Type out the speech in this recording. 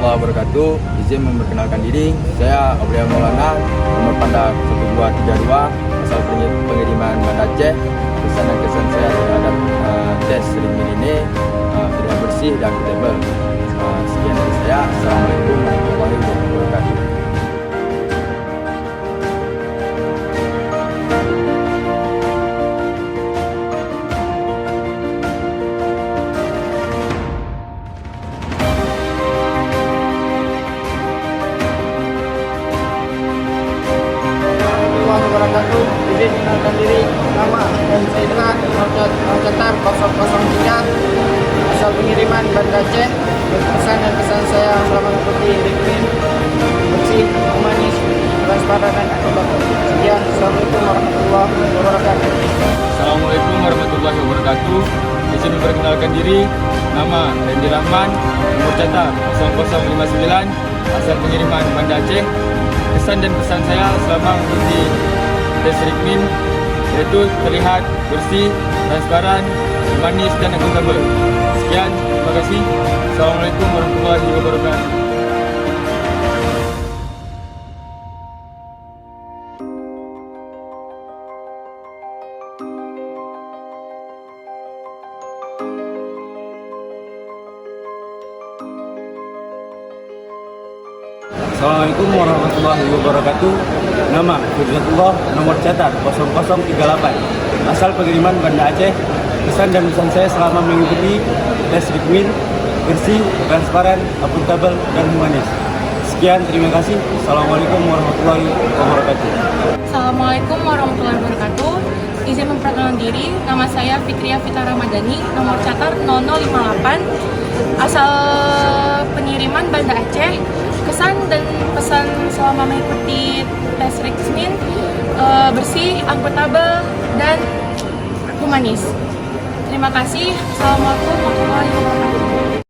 warahmatullahi wabarakatuh. Izin memperkenalkan diri, saya Aulia Maulana, nomor panda 1232, asal pengiriman Banda Aceh. Pesan dan kesan saya terhadap tes ringin ini tidak bersih dan akuntabel. Sekian dari saya. Assalamualaikum warahmatullahi wabarakatuh. Wabarakatuh. Izin mengenalkan diri, nama dan Saidina Cetar 003, asal pengiriman Banda Aceh. Pesan dan kesan saya selama mengikuti ringin, bersih, humanis, transparan dan akuntabel. Sekian, assalamualaikum warahmatullahi wabarakatuh. Assalamualaikum warahmatullahi wabarakatuh. Izin memperkenalkan diri, nama Randy Rahman, nomor catat 0059, asal pengiriman Banda Aceh. Kesan dan pesan saya selama mengikuti tes ringin yaitu terlihat bersih, transparan, manis dan akuntabel. Sekian, terima kasih. Assalamualaikum warahmatullahi wabarakatuh. Assalamualaikum warahmatullahi wabarakatuh. Nama Hujatullah, nomor catat 0038, asal pengiriman Banda Aceh. Pesan dan pesan saya selama mengikuti tes ringin, bersih, transparan, akuntabel, dan humanis. Sekian, terima kasih. Assalamualaikum warahmatullahi wabarakatuh. Assalamualaikum warahmatullahi wabarakatuh. Izin memperkenalkan diri, nama saya Fitria Fita Ramadhani, nomor catat 0058, asal pengiriman Banda Aceh. Kesan dan pesan selama mengikuti tes ringin, bersih, akuntabel, dan humanis. Terima kasih. Assalamualaikum warahmatullahi wabarakatuh.